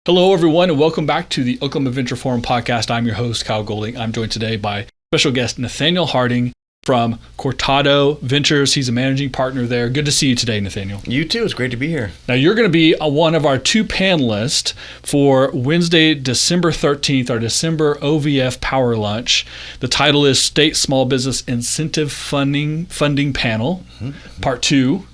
Hello, everyone, and welcome back to the Oklahoma Venture Forum podcast. I'm your host, Kyle Golding. I'm joined today by special guest Nathaniel Harding from Cortado Ventures. He's a managing partner there. Good to see you today, Nathaniel. You too. It's great to be here. Now, you're going to be one of our two panelists for Wednesday, December 13th, our December OVF Power Lunch. The title is State Small Business Incentive Funding Panel, Part 2.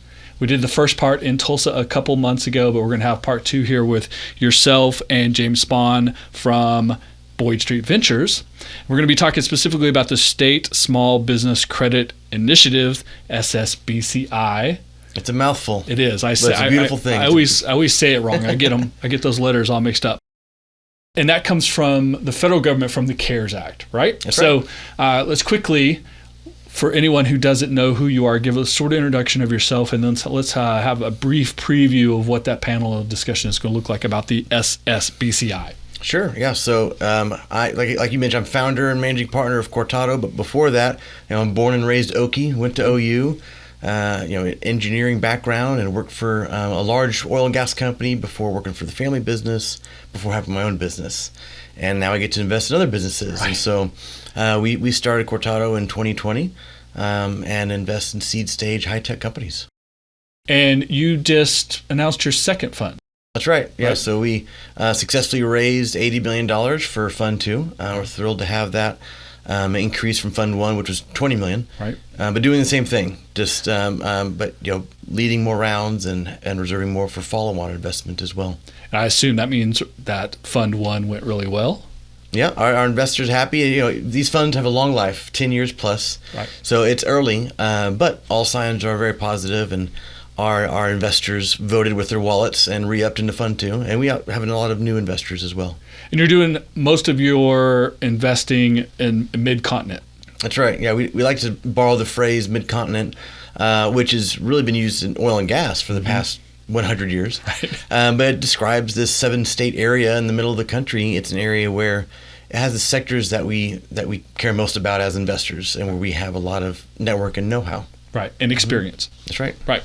We did the first part in Tulsa a couple months ago, but we're going to have part 2 here with yourself and James Spann from Boyd Street Ventures. We're going to be talking specifically about the State Small Business Credit Initiative, SSBCI. It's a mouthful. It is. It's a beautiful thing. I always say it wrong. I get those letters all mixed up. And that comes from the federal government, from the CARES Act, right? That's right. So let's quickly, for anyone who doesn't know who you are, give a short introduction of yourself, and then let's have a brief preview of what that panel discussion is going to look like about the SSBCI. Sure. Yeah. So I like you mentioned, I'm founder and managing partner of Cortado, but before that, I'm born and raised Okie, went to OU, engineering background, and worked for a large oil and gas company before working for the family business, before having my own business. And now I get to invest in other businesses. Right. And so we started Cortado in 2020 and invest in seed stage high-tech companies. And you just announced your second fund. That's right. Yeah. Right. So we successfully raised $80 million for Fund 2. We're thrilled to have that increase from Fund 1, which was $20 million. Right. But doing the same thing, just leading more rounds and reserving more for follow-on investment as well. And I assume that means that Fund 1 went really well. Yeah, our investors happy. These funds have a long life, 10 years plus. Right. So it's early, but all signs are very positive, and our investors voted with their wallets and re-upped into Fund 2, and we have a lot of new investors as well. And you're doing most of your investing in mid-continent. That's right. Yeah, we like to borrow the phrase mid-continent, which has really been used in oil and gas for the past 100 years. Right. But it describes this 7-state area in the middle of the country. It's an area where it has the sectors that we care most about as investors, and where we have a lot of network and know-how. Right, and experience. That's right. Right.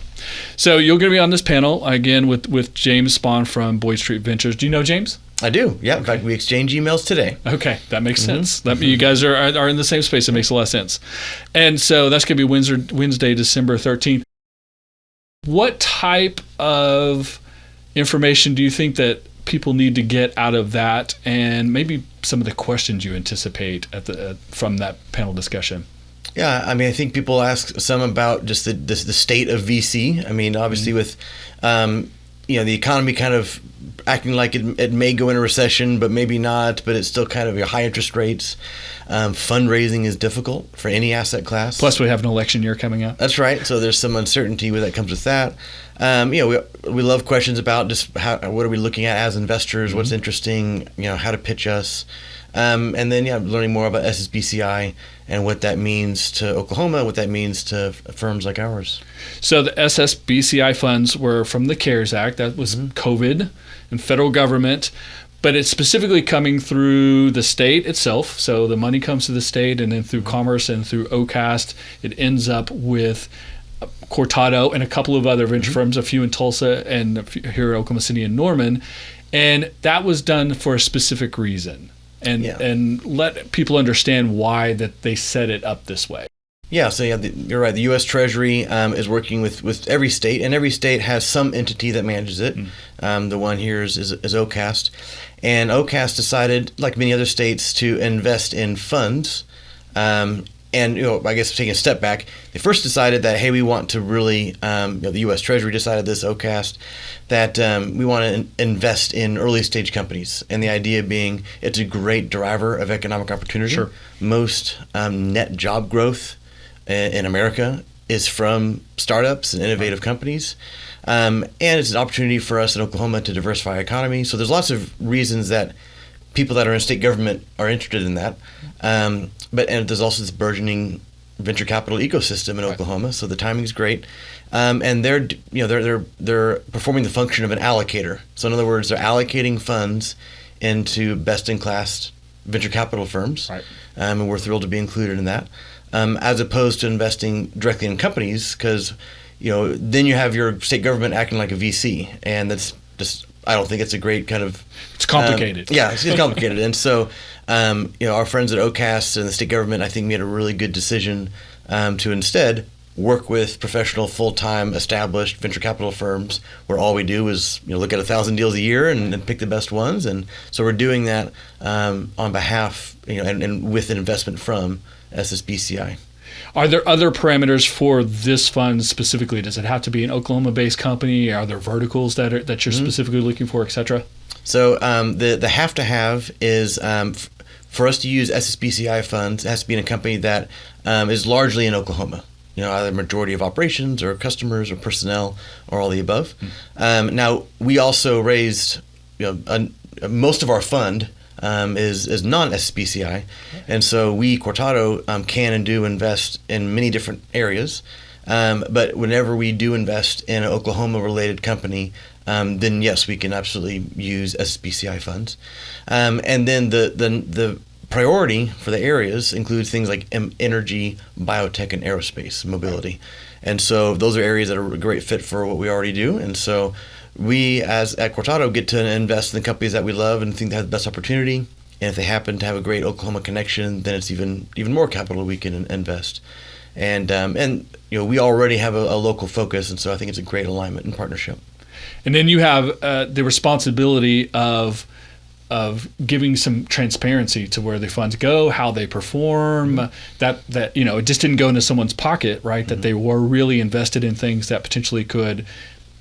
So you're going to be on this panel, again, with James Spann from Boyd Street Ventures. Do you know James? I do, yeah. In fact, we exchange emails today. Okay, that makes sense. That you guys are in the same space. It makes a lot of sense. And so that's going to be Wednesday, December 13th. What type of information do you think that people need to get out of that, and maybe some of the questions you anticipate from that panel discussion? Yeah, I think people ask some about just the state of VC. Obviously with the economy kind of acting like it may go into recession, but maybe not, but it's still kind of high interest rates. Fundraising is difficult for any asset class. Plus we have an election year coming up. That's right. So there's some uncertainty that comes with that. We love questions about just what are we looking at as investors, what's interesting, how to pitch us. And then, learning more about SSBCI and what that means to Oklahoma, what that means to firms like ours. So the SSBCI funds were from the CARES Act. That was COVID and federal government, but it's specifically coming through the state itself. So the money comes to the state, and then through Commerce and through OCAST, it ends up with Cortado and a couple of other venture firms, a few in Tulsa and a few here in Oklahoma City and Norman. And that was done for a specific reason. And let people understand why that they set it up this way. Yeah, so you're right. The US Treasury is working with every state, and every state has some entity that manages it. The one here is OCAST. And OCAST decided, like many other states, to invest in funds. And I guess taking a step back, they first decided that, hey, we want to really, the U.S. Treasury decided this, OCAST, that we want to invest in early stage companies. And the idea being it's a great driver of economic opportunity. Sure. Most net job growth in America is from startups and innovative companies. And it's an opportunity for us in Oklahoma to diversify our economy. So there's lots of reasons that people that are in state government are interested in that. But there's also this burgeoning venture capital ecosystem in Oklahoma, so the timing is great. And they're performing the function of an allocator. So in other words, they're allocating funds into best-in-class venture capital firms, and we're thrilled to be included in that. As opposed to investing directly in companies, because then you have your state government acting like a VC, and that's just I don't think it's a great kind of. It's complicated. It's complicated, and so our friends at OCAST and the state government, I think, made a really good decision to instead work with professional, full-time, established venture capital firms, where all we do is look at 1,000 deals a year and pick the best ones. And so we're doing that on behalf, and with an investment from SSBCI. Are there other parameters for this fund specifically? Does it have to be an Oklahoma-based company? Are there verticals that you're specifically looking for, et cetera? So the have to have is for us to use SSBCI funds, it has to be in a company that is largely in Oklahoma. Either majority of operations or customers or personnel or all the above. Now, we also raised, most of our fund is non-SSBCI. And so we, Cortado, can and do invest in many different areas. But whenever we do invest in an Oklahoma-related company, then yes, we can absolutely use SSBCI funds. And then the priority for the areas includes things like energy, biotech, and aerospace mobility. And so those are areas that are a great fit for what we already do. And so we, at Cortado, get to invest in the companies that we love and think they have the best opportunity. And if they happen to have a great Oklahoma connection, then it's even more capital we can invest. And we already have a local focus, and so I think it's a great alignment and partnership. And then you have the responsibility of giving some transparency to where the funds go, how they perform, that it just didn't go into someone's pocket, right? That they were really invested in things that potentially could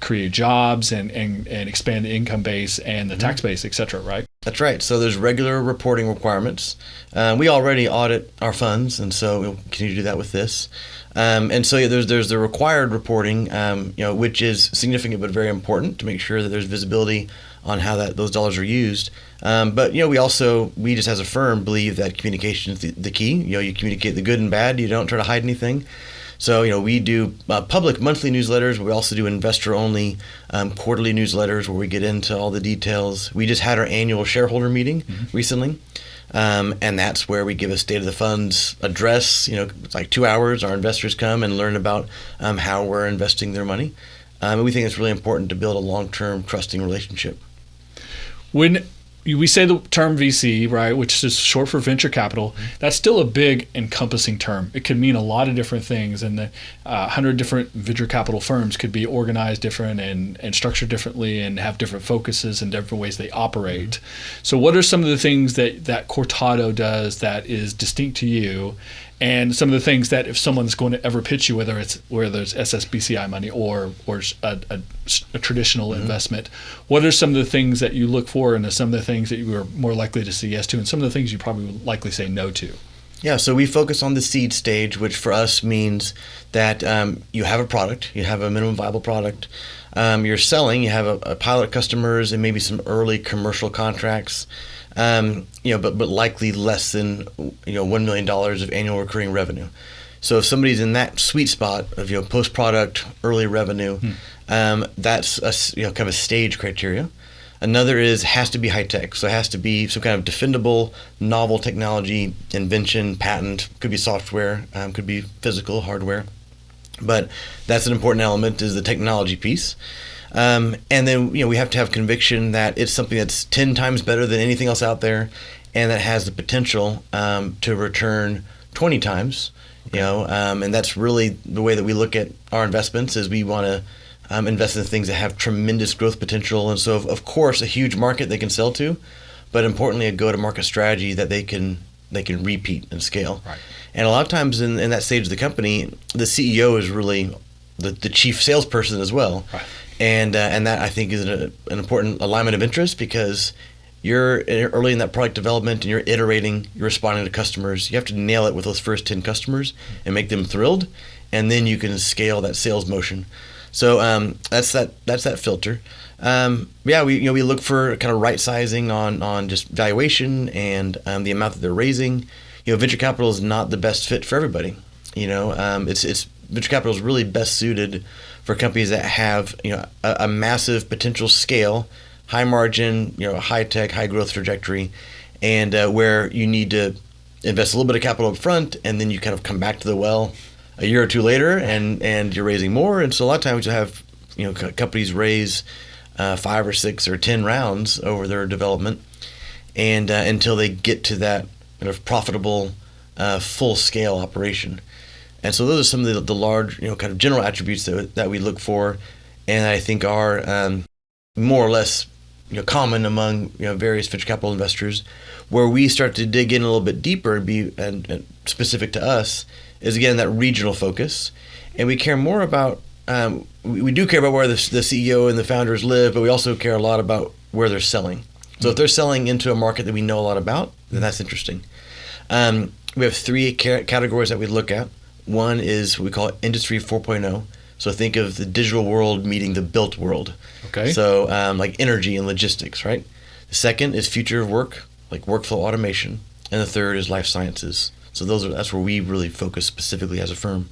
create jobs and expand the income base and the tax base, et cetera, right? That's right. So there's regular reporting requirements. We already audit our funds, and so we'll continue to do that with this. And so there's the required reporting, which is significant but very important to make sure that there's visibility on how those dollars are used. But we just as a firm believe that communication is the key. You communicate the good and bad. You don't try to hide anything. So we do public monthly newsletters. But we also do investor-only quarterly newsletters where we get into all the details. We just had our annual shareholder meeting recently. And that's where we give a state of the funds address. It's like 2 hours. Our investors come and learn about how we're investing their money. And we think it's really important to build a long-term trusting relationship. When we say the term VC, right, which is short for venture capital, that's still a big encompassing term. It could mean a lot of different things, and the 100 different venture capital firms could be organized different and structured differently and have different focuses and different ways they operate. So what are some of the things that Cortado does that is distinct to you, and some of the things that if someone's going to ever pitch you, whether it's SSBCI money or a traditional investment, what are some of the things that you look for, and some of the things that you are more likely to say yes to, and some of the things you probably would likely say no to? Yeah, so we focus on the seed stage, which for us means that you have a product, you have a minimum viable product, you're selling, you have a pilot customers and maybe some early commercial contracts, but likely less than $1 million of annual recurring revenue. So if somebody's in that sweet spot of post product, early revenue, that's kind of a stage criteria. Another has to be high tech, so it has to be some kind of defendable, novel technology, invention, patent. Could be software, could be physical hardware, but that's an important element, is the technology piece. And then we have to have conviction that it's something that's 10 times better than anything else out there, and that has the potential to return 20 times. And that's really the way that we look at our investments. Is we want to invest in things that have tremendous growth potential, and so of course a huge market they can sell to, but importantly a go-to-market strategy that they can repeat and scale. Right. And a lot of times in that stage of the company, the CEO is really the chief salesperson as well. Right. And that I think is an important alignment of interest, because you're early in that product development and you're iterating, you're responding to customers. You have to nail it with those first 10 customers and make them thrilled, and then you can scale that sales motion. So that's that filter. We look for kind of right sizing on just valuation and the amount that they're raising. Venture capital is not the best fit for everybody. It's venture capital is really best suited for companies that have a massive potential scale, high margin, high tech, high growth trajectory, and where you need to invest a little bit of capital up front, and then you kind of come back to the well a year or two later, and you're raising more. And so a lot of times you have companies raise 5 or 6 or 10 rounds over their development, and until they get to that kind of profitable, full-scale operation. And so those are some of the large, kind of general attributes that we look for, and I think are more or less common among various venture capital investors. Where we start to dig in a little bit deeper and specific to us is, again, that regional focus, and we care more about we do care about where the CEO and the founders live, but we also care a lot about where they're selling. So if they're selling into a market that we know a lot about, then that's interesting. We have 3 categories that we look at. One is what we call Industry 4.0. So think of the digital world meeting the built world. Okay. So like energy and logistics, right? The second is future of work, like workflow automation. And the third is life sciences. So that's where we really focus specifically as a firm.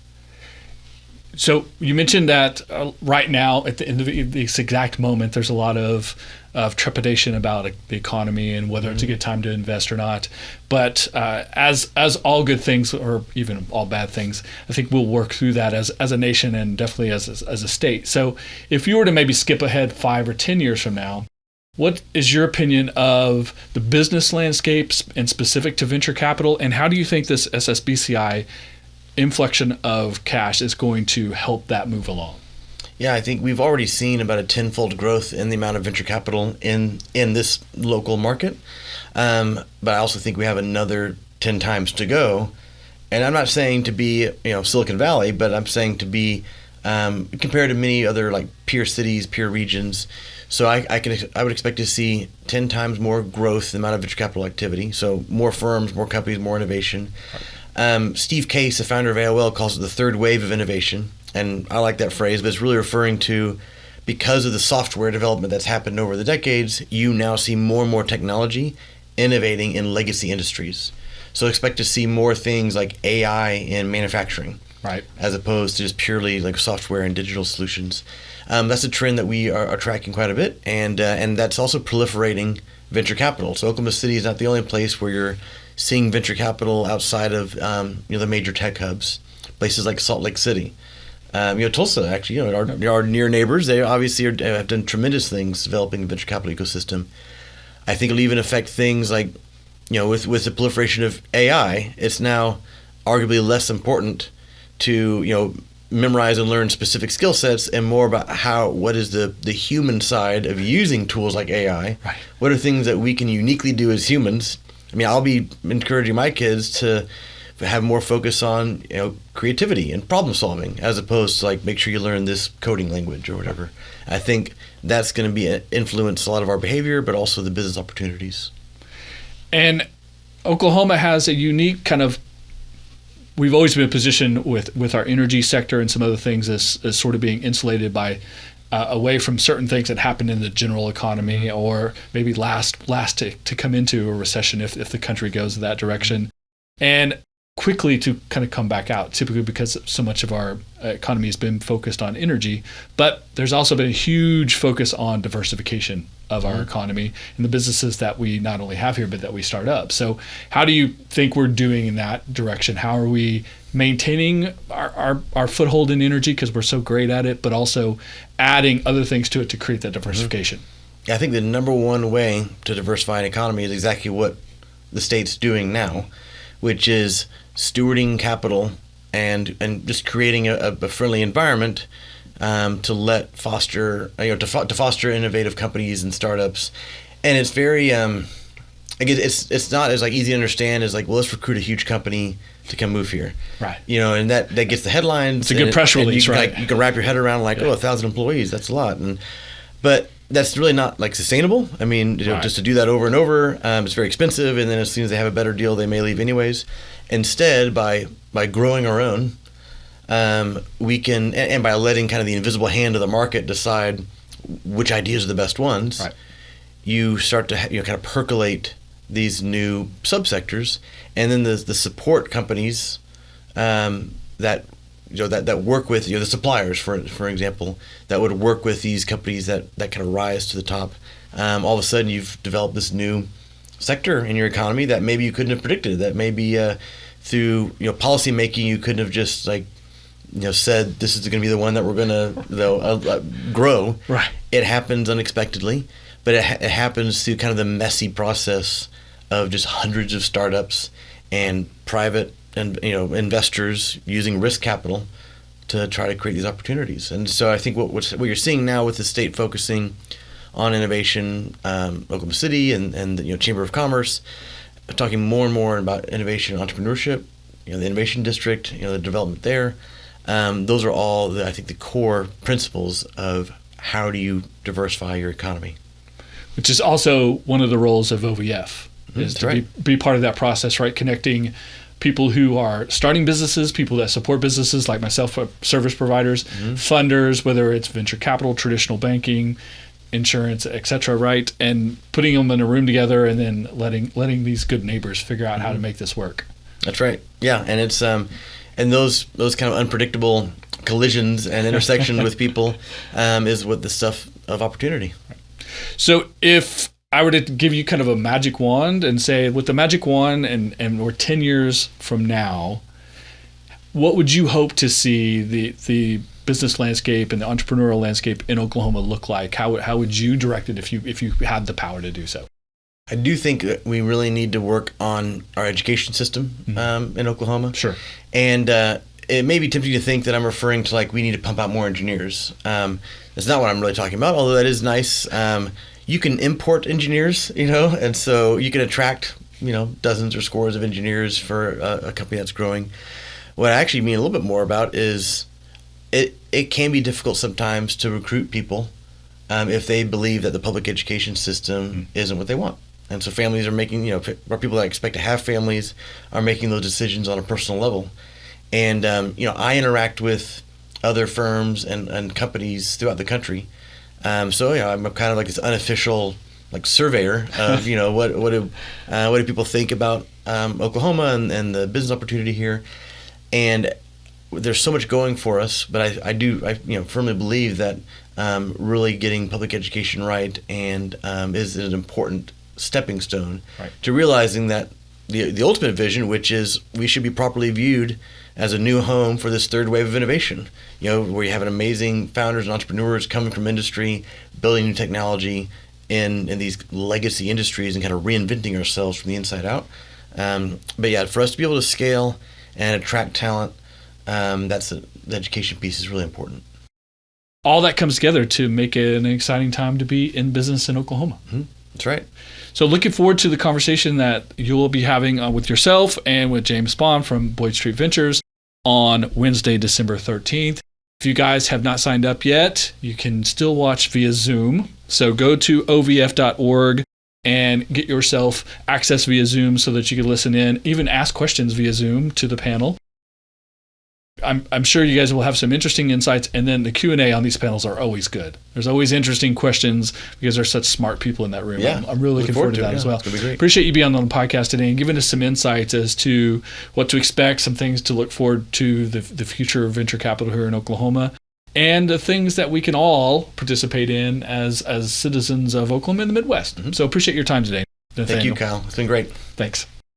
So you mentioned that right now, at the end of this exact moment, there's a lot of trepidation about the economy and whether it's a good time to invest or not. But as all good things, or even all bad things, I think we'll work through that as a nation and definitely as a state. So if you were to maybe skip ahead 5 or 10 years from now, what is your opinion of the business landscapes and specific to venture capital, and how do you think this SSBCI inflection of cash is going to help that move along? Yeah, I think we've already seen about a 10-fold growth in the amount of venture capital in this local market. But I also think we have another 10 times to go. And I'm not saying to be, Silicon Valley, but I'm saying to be compared to many other like peer cities, peer regions. So I would expect to see 10 times more growth in the amount of venture capital activity. So more firms, more companies, more innovation. Steve Case, the founder of AOL, calls it the third wave of innovation. And I like that phrase, but it's really referring to, because of the software development that's happened over the decades, you now see more and more technology innovating in legacy industries. So expect to see more things like AI in manufacturing, right, as opposed to just purely like software and digital solutions. That's a trend that we are tracking quite a bit, and that's also proliferating venture capital. So Oklahoma City is not the only place where you're seeing venture capital outside of the major tech hubs, places like Salt Lake City. Tulsa, actually, our near neighbors, they obviously have done tremendous things developing the venture capital ecosystem. I think it'll even affect things like, with the proliferation of AI, it's now arguably less important to, memorize and learn specific skill sets, and more about what is the human side of using tools like AI. Right. What are things that we can uniquely do as humans? I mean, I'll be encouraging my kids to have more focus on creativity and problem solving, as opposed to like make sure you learn this coding language or whatever. I think that's going to influence a lot of our behavior, but also the business opportunities. And Oklahoma has a unique kind of, we've always been in a position with our energy sector and some other things as sort of being insulated by away from certain things that happen in the general economy, or maybe last to come into a recession if the country goes that direction, and quickly to kind of come back out, typically because so much of our economy has been focused on energy. But there's also been a huge focus on diversification of our economy and the businesses that we not only have here, but that we start up. So how do you think we're doing in that direction? How are we maintaining our foothold in energy, because we're so great at it, but also adding other things to it to create that diversification? Yeah, I think the number one way to diversify an economy is exactly what the state's doing now, which is stewarding capital and just creating a friendly environment to foster innovative companies and startups. And it's very it's not as like easy to understand as like, well, let's recruit a huge company to come move here, right? And that gets the headlines. It's a good press release, right? You can wrap your head around like, 1,000 employees, that's a lot, but that's really not like sustainable. I mean, right. Just to do that over and over, it's very expensive, and then as soon as they have a better deal, they may leave anyways. Instead, by growing our own, we can, and by letting kind of the invisible hand of the market decide which ideas are the best ones, right. You start to kind of percolate these new subsectors, and then the support companies that work with the suppliers, for example, that would work with these companies that kind of rise to the top. All of a sudden, you've developed this new sector in your economy that maybe you couldn't have predicted. That maybe through policy making, you couldn't have just said this is going to be the one that we're going to grow. Right. It happens unexpectedly, but it happens through kind of the messy process of just hundreds of startups and private and investors using risk capital to try to create these opportunities. And so I think what you're seeing now with the state focusing on innovation, Oklahoma City and the Chamber of Commerce, talking more and more about innovation and entrepreneurship, the innovation district, the development there. Those are all, I think, the core principles of how do you diversify your economy. Which is also one of the roles of OVF, is That's to right. be part of that process, right? Connecting people who are starting businesses, people that support businesses like myself, service providers, funders, whether it's venture capital, traditional banking, insurance, et cetera, right? And putting them in a room together and then letting these good neighbors figure out how to make this work. That's right. Yeah, and it's and those kind of unpredictable collisions and intersections with people is what the stuff of opportunity. So if I were to give you kind of a magic wand and say, with the magic wand and we're 10 years from now, what would you hope to see the business landscape and the entrepreneurial landscape in Oklahoma look like? How would you direct it if you had the power to do so? I do think that we really need to work on our education system in Oklahoma. Sure. And it may be tempting to think that I'm referring to we need to pump out more engineers. That's not what I'm really talking about, although that is nice. You can import engineers, and so you can attract, dozens or scores of engineers for a company that's growing. What I actually mean a little bit more about is it can be difficult sometimes to recruit people if they believe that the public education system isn't what they want. And so families are making, or people that expect to have families are making those decisions on a personal level. And, I interact with other firms and companies throughout the country. So I'm kind of like this unofficial surveyor of what do people think about Oklahoma and the business opportunity here, and there's so much going for us. But I firmly believe that really getting public education right and is an important stepping stone to realizing that the ultimate vision, which is we should be properly viewed as a new home for this third wave of innovation, where you have an amazing founders and entrepreneurs coming from industry, building new technology in these legacy industries and kind of reinventing ourselves from the inside out. But yeah, for us to be able to scale and attract talent, the education piece is really important. All that comes together to make it an exciting time to be in business in Oklahoma. That's right. So looking forward to the conversation that you will be having with yourself and with James Spann from Boyd Street Ventures on Wednesday, December 13th. If you guys have not signed up yet, you can still watch via Zoom. So go to ovf.org and get yourself access via Zoom so that you can listen in, even ask questions via Zoom to the panel. I'm sure you guys will have some interesting insights, and then the Q&A on these panels are always good. There's always interesting questions because there's such smart people in that room. Yeah, I'm really looking forward to that as well. It's going to be great. Appreciate you being on the podcast today and giving us some insights as to what to expect, some things to look forward to the future of venture capital here in Oklahoma, and the things that we can all participate in as citizens of Oklahoma and the Midwest. So appreciate your time today, Nathaniel. Thank you, Kyle. It's been great. Thanks.